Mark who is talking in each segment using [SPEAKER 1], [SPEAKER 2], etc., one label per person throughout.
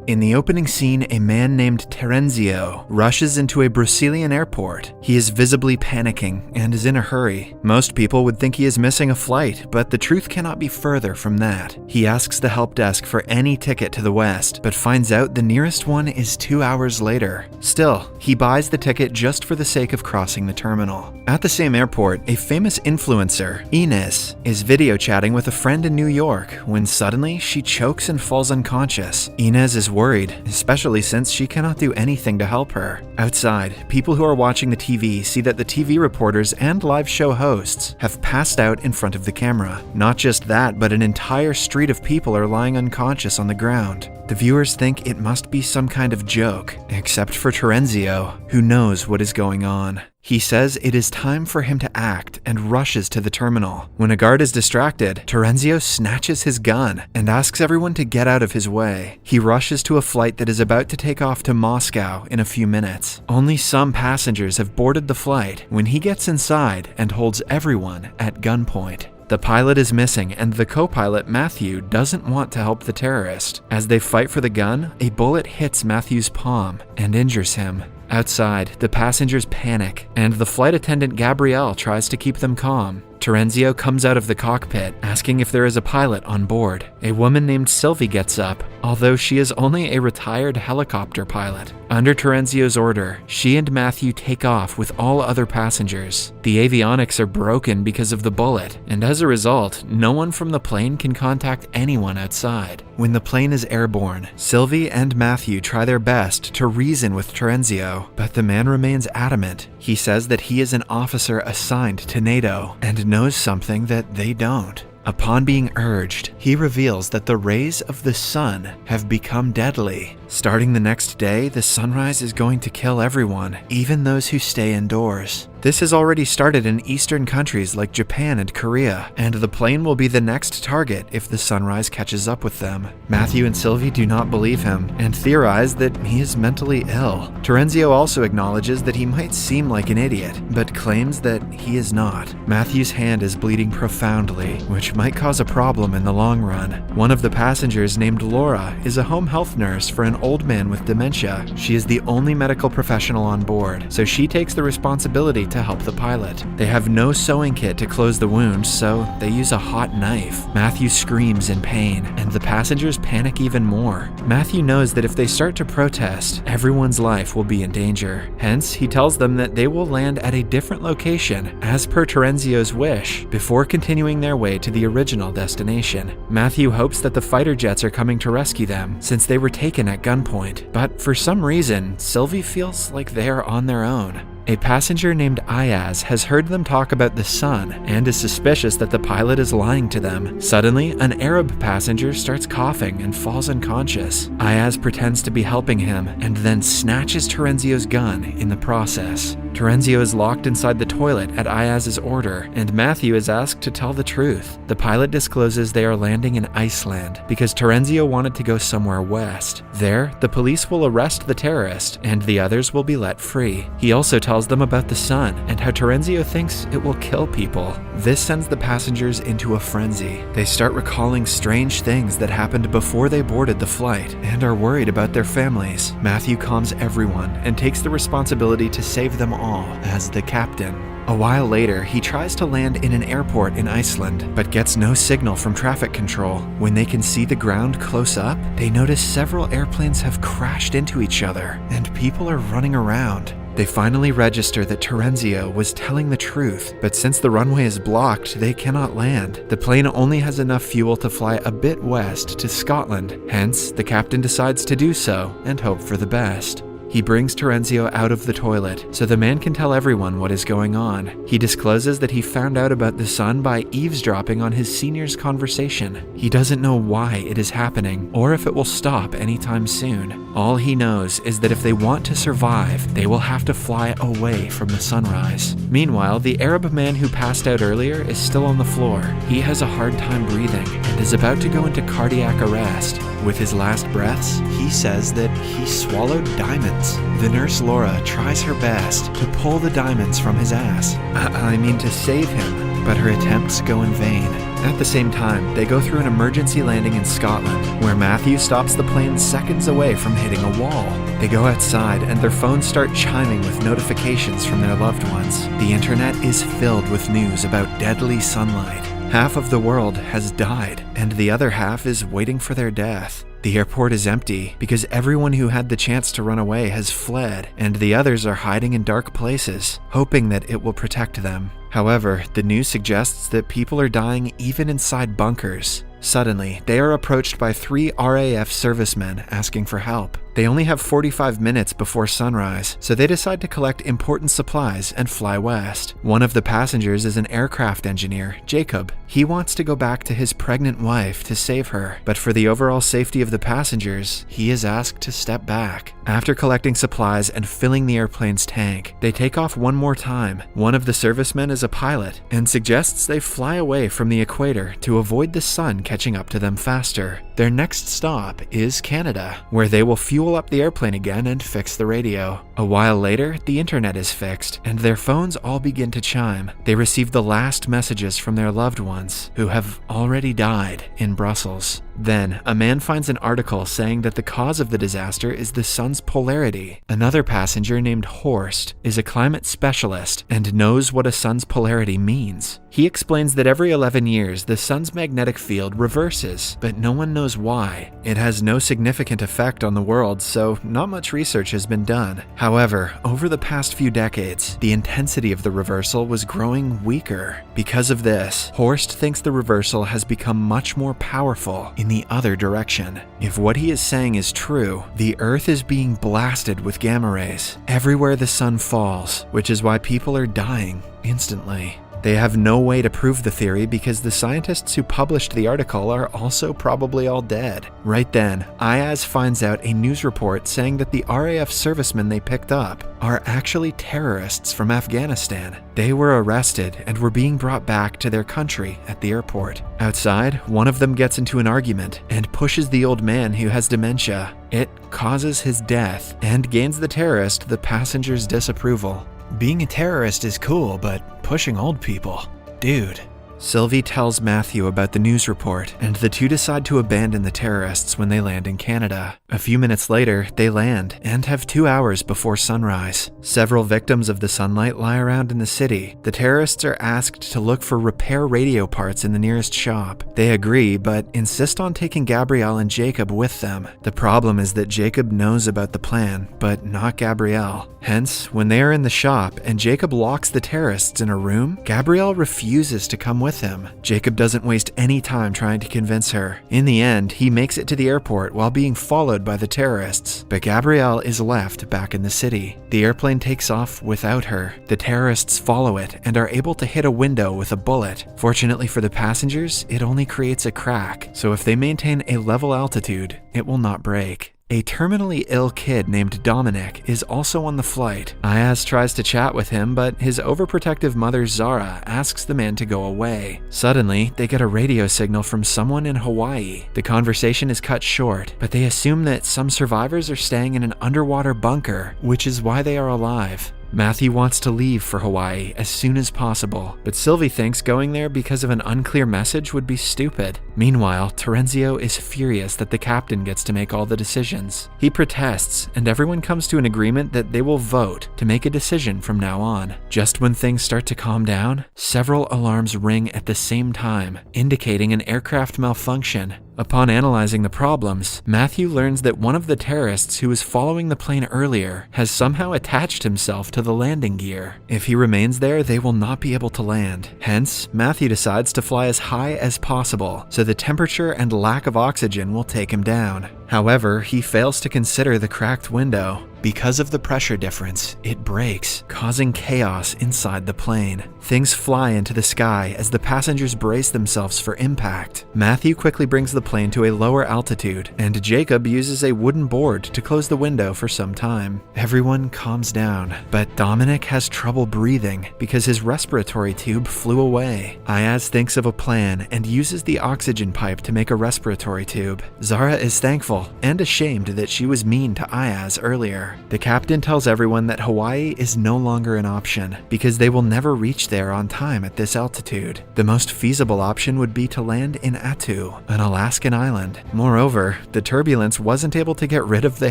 [SPEAKER 1] In the opening scene, a man named Terenzio rushes into a Brazilian airport. He is visibly panicking and is in a hurry. Most people would think he is missing a flight, but the truth cannot be further from that. He asks the help desk for any ticket to the west, but finds out the nearest one is 2 hours later. Still, he buys the ticket just for the sake of crossing the terminal. At the same airport, a famous influencer, Inês, is video chatting with a friend in New York when suddenly she chokes and falls unconscious. Inês is worried, especially since she cannot do anything to help her. Outside, people who are watching the TV see that the TV reporters and live show hosts have passed out in front of the camera. Not just that, but an entire street of people are lying unconscious on the ground. The viewers think it must be some kind of joke, except for Terenzio, who knows what is going on. He says it is time for him to act and rushes to the terminal. When a guard is distracted, Terenzio snatches his gun and asks everyone to get out of his way. He rushes to a flight that is about to take off to Moscow in a few minutes. Only some passengers have boarded the flight when he gets inside and holds everyone at gunpoint. The pilot is missing, and the co-pilot, Matthew, doesn't want to help the terrorist. As they fight for the gun, a bullet hits Matthew's palm and injures him. Outside, the passengers panic, and the flight attendant Gabrielle tries to keep them calm. Terenzio comes out of the cockpit, asking if there is a pilot on board. A woman named Sylvie gets up, although she is only a retired helicopter pilot. Under Terenzio's order, she and Matthew take off with all other passengers. The avionics are broken because of the bullet, and as a result, no one from the plane can contact anyone outside. When the plane is airborne, Sylvie and Matthew try their best to reason with Terenzio, but the man remains adamant. He says that he is an officer assigned to NATO and knows something that they don't. Upon being urged, he reveals that the rays of the sun have become deadly. Starting the next day, the sunrise is going to kill everyone, even those who stay indoors. This has already started in eastern countries like Japan and Korea, and the plane will be the next target if the sunrise catches up with them. Matthew and Sylvie do not believe him, and theorize that he is mentally ill. Terenzio also acknowledges that he might seem like an idiot, but claims that he is not. Matthew's hand is bleeding profoundly, which might cause a problem in the long run. One of the passengers, named Laura, is a home health nurse for an old man with dementia. She is the only medical professional on board, so she takes the responsibility to help the pilot. They have no sewing kit to close the wound, so they use a hot knife. Matthew screams in pain, and the passengers panic even more. Matthew knows that if they start to protest, everyone's life will be in danger. Hence, he tells them that they will land at a different location, as per Terenzio's wish, before continuing their way to the original destination. Matthew hopes that the fighter jets are coming to rescue them, since they were taken at gunpoint, but for some reason, Sylvie feels like they are on their own. A passenger named Ayaz has heard them talk about the sun and is suspicious that the pilot is lying to them. Suddenly, an Arab passenger starts coughing and falls unconscious. Ayaz pretends to be helping him and then snatches Terenzio's gun in the process. Terenzio is locked inside the toilet at Ayaz's order, and Matthew is asked to tell the truth. The pilot discloses they are landing in Iceland because Terenzio wanted to go somewhere west. There, the police will arrest the terrorist, and the others will be let free. He also tells them about the sun and how Terenzio thinks it will kill people. This sends the passengers into a frenzy. They start recalling strange things that happened before they boarded the flight and are worried about their families. Matthew calms everyone and takes the responsibility to save them all as the captain. A while later, he tries to land in an airport in Iceland, but gets no signal from traffic control. When they can see the ground close up, they notice several airplanes have crashed into each other, and people are running around. They finally register that Terenzio was telling the truth, but since the runway is blocked, they cannot land. The plane only has enough fuel to fly a bit west to Scotland. Hence, the captain decides to do so and hope for the best. He brings Terenzio out of the toilet so the man can tell everyone what is going on. He discloses that he found out about the sun by eavesdropping on his senior's conversation. He doesn't know why it is happening or if it will stop anytime soon. All he knows is that if they want to survive, they will have to fly away from the sunrise. Meanwhile, the Arab man who passed out earlier is still on the floor. He has a hard time breathing and is about to go into cardiac arrest. With his last breaths, he says that he swallowed diamonds. The nurse Laura tries her best to pull the diamonds from his ass. I mean to save him. but her attempts go in vain. At the same time, they go through an emergency landing in Scotland, where Matthew stops the plane seconds away from hitting a wall. They go outside and their phones start chiming with notifications from their loved ones. The internet is filled with news about deadly sunlight. Half of the world has died, and the other half is waiting for their death. The airport is empty because everyone who had the chance to run away has fled, and the others are hiding in dark places, hoping that it will protect them. However, the news suggests that people are dying even inside bunkers. Suddenly, they are approached by 3 RAF servicemen asking for help. They only have 45 minutes before sunrise, so they decide to collect important supplies and fly west. One of the passengers is an aircraft engineer, Jacob. He wants to go back to his pregnant wife to save her, but for the overall safety of the passengers, he is asked to step back. After collecting supplies and filling the airplane's tank, they take off one more time. One of the servicemen is a pilot and suggests they fly away from the equator to avoid the sun catching up to them faster. Their next stop is Canada, where they will fuel up the airplane again and fix the radio. A while later, the internet is fixed, and their phones all begin to chime. They receive the last messages from their loved ones, who have already died in Brussels. Then, a man finds an article saying that the cause of the disaster is the sun's polarity. Another passenger named Horst is a climate specialist and knows what a sun's polarity means. He explains that every 11 years, the sun's magnetic field reverses, but no one knows why. It has no significant effect on the world, so not much research has been done. However, over the past few decades, the intensity of the reversal was growing weaker. Because of this, Horst thinks the reversal has become much more powerful in the other direction. If what he is saying is true, the Earth is being blasted with gamma rays everywhere the sun falls, which is why people are dying instantly. They have no way to prove the theory because the scientists who published the article are also probably all dead. Right then, Ayaz finds out a news report saying that the RAF servicemen they picked up are actually terrorists from Afghanistan. They were arrested and were being brought back to their country at the airport. Outside, one of them gets into an argument and pushes the old man who has dementia. It causes his death and gains the terrorist the passenger's disapproval. Being a terrorist is cool, but pushing old people? Dude. Sylvie tells Matthew about the news report, and the two decide to abandon the terrorists when they land in Canada. A few minutes later, they land and have 2 hours before sunrise. Several victims of the sunlight lie around in the city. The terrorists are asked to look for repair radio parts in the nearest shop. They agree, but insist on taking Gabrielle and Jacob with them. The problem is that Jacob knows about the plan, but not Gabrielle. Hence, when they are in the shop and Jacob locks the terrorists in a room, Gabrielle refuses to come with him. Jacob doesn't waste any time trying to convince her. In the end, he makes it to the airport while being followed by the terrorists, but Gabrielle is left back in the city. The airplane takes off without her. The terrorists follow it and are able to hit a window with a bullet. Fortunately for the passengers, it only creates a crack, so if they maintain a level altitude, it will not break. A terminally ill kid named Dominic is also on the flight. Ayaz tries to chat with him, but his overprotective mother Zara asks the man to go away. Suddenly, they get a radio signal from someone in Hawaii. The conversation is cut short, but they assume that some survivors are staying in an underwater bunker, which is why they are alive. Matthew wants to leave for Hawaii as soon as possible, but Sylvie thinks going there because of an unclear message would be stupid. Meanwhile, Terenzio is furious that the captain gets to make all the decisions. He protests, and everyone comes to an agreement that they will vote to make a decision from now on. Just when things start to calm down, several alarms ring at the same time, indicating an aircraft malfunction. Upon analyzing the problems, Matthew learns that one of the terrorists who was following the plane earlier has somehow attached himself to the landing gear. If he remains there, they will not be able to land. Hence, Matthew decides to fly as high as possible, so the temperature and lack of oxygen will take him down. However, he fails to consider the cracked window. Because of the pressure difference, it breaks, causing chaos inside the plane. Things fly into the sky as the passengers brace themselves for impact. Matthew quickly brings the plane to a lower altitude, and Jacob uses a wooden board to close the window for some time. Everyone calms down, but Dominic has trouble breathing because his respiratory tube flew away. Ayaz thinks of a plan and uses the oxygen pipe to make a respiratory tube. Zara is thankful and ashamed that she was mean to Ayaz earlier. floor. The captain tells everyone that Hawaii is no longer an option because they will never reach there on time at this altitude. The most feasible option would be to land in Attu, an Alaskan island. Moreover, the turbulence wasn't able to get rid of the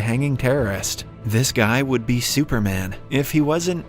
[SPEAKER 1] hanging terrorist. This guy would be Superman if he wasn't,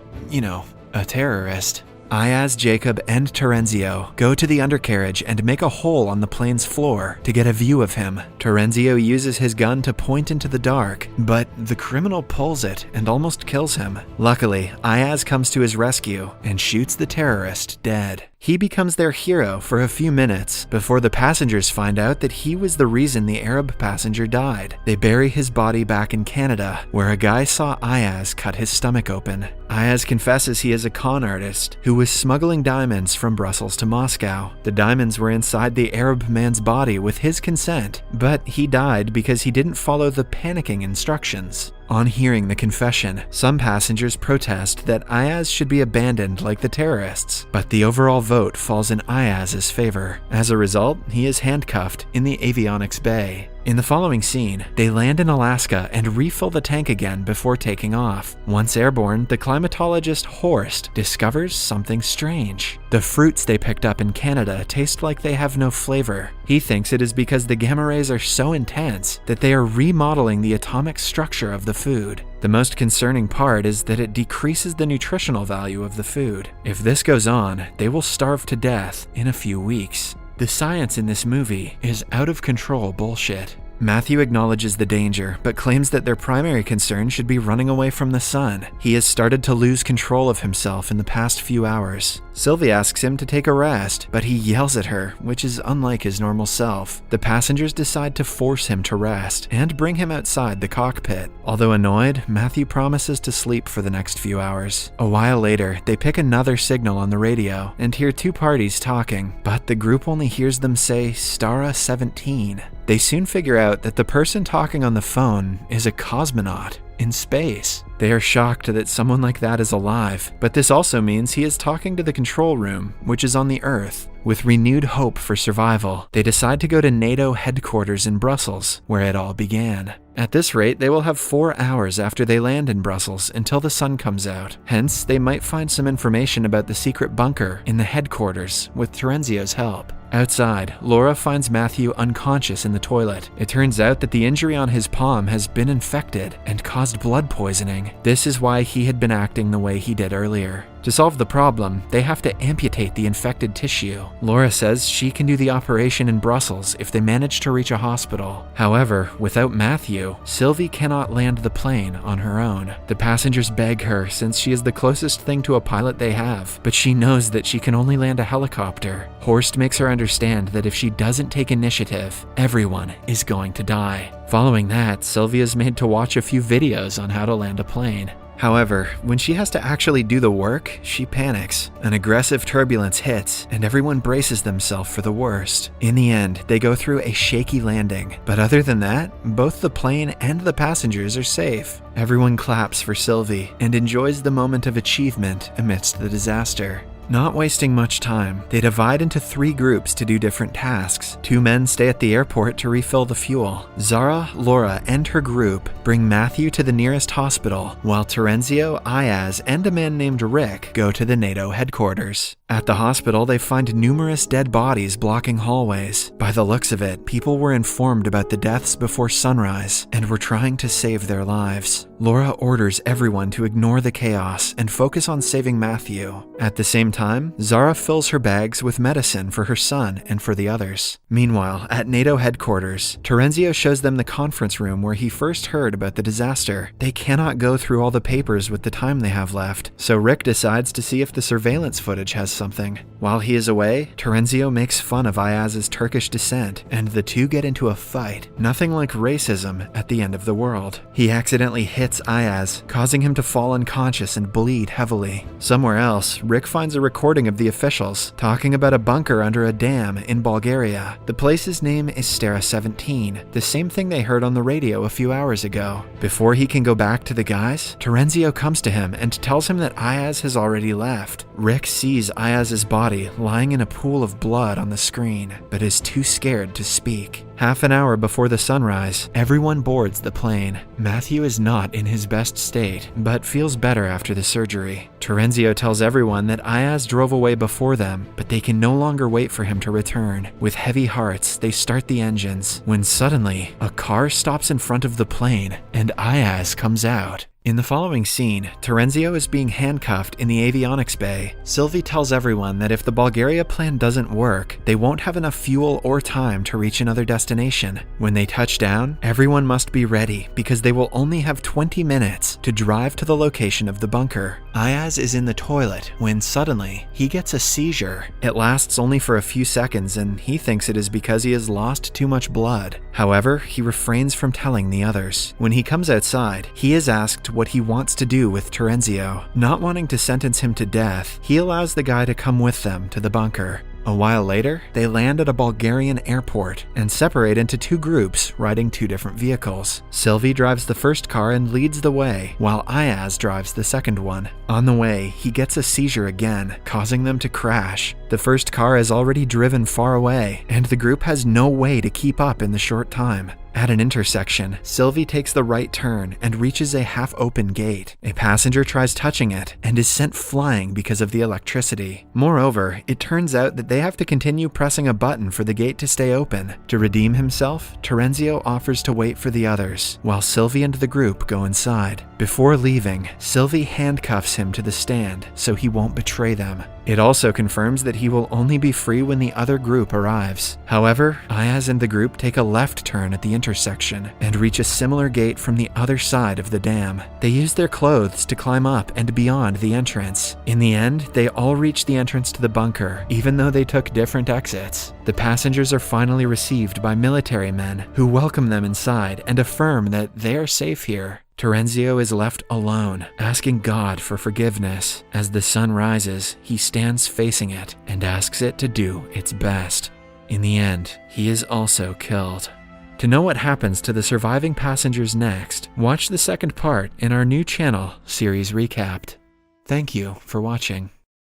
[SPEAKER 1] a terrorist. Ayaz, Jacob, and Terenzio go to the undercarriage and make a hole on the plane's floor to get a view of him. Terenzio uses his gun to point into the dark, but the criminal pulls it and almost kills him. Luckily, Ayaz comes to his rescue and shoots the terrorist dead. He becomes their hero for a few minutes before the passengers find out that he was the reason the Arab passenger died. They bury his body back in Canada, where a guy saw Ayaz cut his stomach open. Ayaz confesses he is a con artist who was smuggling diamonds from Brussels to Moscow. The diamonds were inside the Arab man's body with his consent, but he died because he didn't follow the panicking instructions. On hearing the confession, some passengers protest that Ayaz should be abandoned like the terrorists, but the overall vote falls in Ayaz's favor. As a result, he is handcuffed in the avionics bay. In the following scene, they land in Alaska and refill the tank again before taking off. Once airborne, the climatologist Horst discovers something strange. The fruits they picked up in Canada taste like they have no flavor. He thinks it is because the gamma rays are so intense that they are remodeling the atomic structure of the food. The most concerning part is that it decreases the nutritional value of the food. If this goes on, they will starve to death in a few weeks. The science in this movie is out of control bullshit. Matthew acknowledges the danger, but claims that their primary concern should be running away from the sun. He has started to lose control of himself in the past few hours. Sylvie asks him to take a rest, but he yells at her, which is unlike his normal self. The passengers decide to force him to rest and bring him outside the cockpit. Although annoyed, Matthew promises to sleep for the next few hours. A while later, they pick another signal on the radio and hear two parties talking, but the group only hears them say Stara 17. They soon figure out that the person talking on the phone is a cosmonaut in space. They are shocked that someone like that is alive, but this also means he is talking to the control room, which is on the Earth. With renewed hope for survival, they decide to go to NATO headquarters in Brussels, where it all began. At this rate, they will have 4 hours after they land in Brussels until the sun comes out. Hence, they might find some information about the secret bunker in the headquarters with Terenzio's help. Outside, Laura finds Matthew unconscious in the toilet. It turns out that the injury on his palm has been infected and caused blood poisoning. This is why he had been acting the way he did earlier. To solve the problem, they have to amputate the infected tissue. Laura says she can do the operation in Brussels if they manage to reach a hospital. However, without Matthew, Sylvie cannot land the plane on her own. The passengers beg her since she is the closest thing to a pilot they have, but she knows that she can only land a helicopter. Horst makes her understand that if she doesn't take initiative, everyone is going to die. Following that, Sylvie is made to watch a few videos on how to land a plane. However, when she has to actually do the work, she panics. An aggressive turbulence hits, and everyone braces themselves for the worst. In the end, they go through a shaky landing, but other than that, both the plane and the passengers are safe. Everyone claps for Sylvie and enjoys the moment of achievement amidst the disaster. Not wasting much time, they divide into 3 groups to do different tasks. 2 men stay at the airport to refill the fuel. Zara, Laura, and her group bring Matthew to the nearest hospital, while Terenzio, Ayaz, and a man named Rick go to the NATO headquarters. At the hospital, they find numerous dead bodies blocking hallways. By the looks of it, people were informed about the deaths before sunrise and were trying to save their lives. Laura orders everyone to ignore the chaos and focus on saving Matthew. At the same time, Zara fills her bags with medicine for her son and for the others. Meanwhile, at NATO headquarters, Terenzio shows them the conference room where he first heard about the disaster. They cannot go through all the papers with the time they have left, so Rick decides to see if the surveillance footage has something. While he is away, Terenzio makes fun of Ayaz's Turkish descent, and the two get into a fight. Nothing like racism at the end of the world. He accidentally hits Ayaz, causing him to fall unconscious and bleed heavily. Somewhere else, Rick finds a recording of the officials talking about a bunker under a dam in Bulgaria. The place's name is Stara 17, the same thing they heard on the radio a few hours ago. Before he can go back to the guys, Terenzio comes to him and tells him that Ayaz has already left. Rick sees Ayaz's body lying in a pool of blood on the screen, but is too scared to speak. Half an hour before the sunrise, everyone boards the plane. Matthew is not in his best state, but feels better after the surgery. Terenzio tells everyone that Ayaz drove away before them, but they can no longer wait for him to return. With heavy hearts, they start the engines, when suddenly, a car stops in front of the plane, and Ayaz comes out. In the following scene, Terenzio is being handcuffed in the avionics bay. Sylvie tells everyone that if the Bulgaria plan doesn't work, they won't have enough fuel or time to reach another destination. When they touch down, everyone must be ready because they will only have 20 minutes to drive to the location of the bunker. Ayaz is in the toilet when suddenly he gets a seizure. It lasts only for a few seconds and he thinks it is because he has lost too much blood. However, he refrains from telling the others. When he comes outside, he is asked what he wants to do with Terenzio. Not wanting to sentence him to death, he allows the guy to come with them to the bunker. A while later, they land at a Bulgarian airport and separate into two groups riding two different vehicles. Sylvie drives the first car and leads the way, while Ayaz drives the second one. On the way, he gets a seizure again, causing them to crash. The first car has already driven far away, and the group has no way to keep up in the short time. At an intersection, Sylvie takes the right turn and reaches a half-open gate. A passenger tries touching it and is sent flying because of the electricity. Moreover, it turns out that they have to continue pressing a button for the gate to stay open. To redeem himself, Terenzio offers to wait for the others, while Sylvie and the group go inside. Before leaving, Sylvie handcuffs him to the stand so he won't betray them. It also confirms that he will only be free when the other group arrives. However, Ayaz and the group take a left turn at the intersection and reach a similar gate from the other side of the dam. They use their clothes to climb up and beyond the entrance. In the end, they all reach the entrance to the bunker, even though they took different exits. The passengers are finally received by military men who welcome them inside and affirm that they are safe here. Terenzio is left alone, asking God for forgiveness. As the sun rises, he stands facing it and asks it to do its best. In the end, he is also killed. To know what happens to the surviving passengers next, watch the second part in our new channel, Series Recapped. Thank you for watching.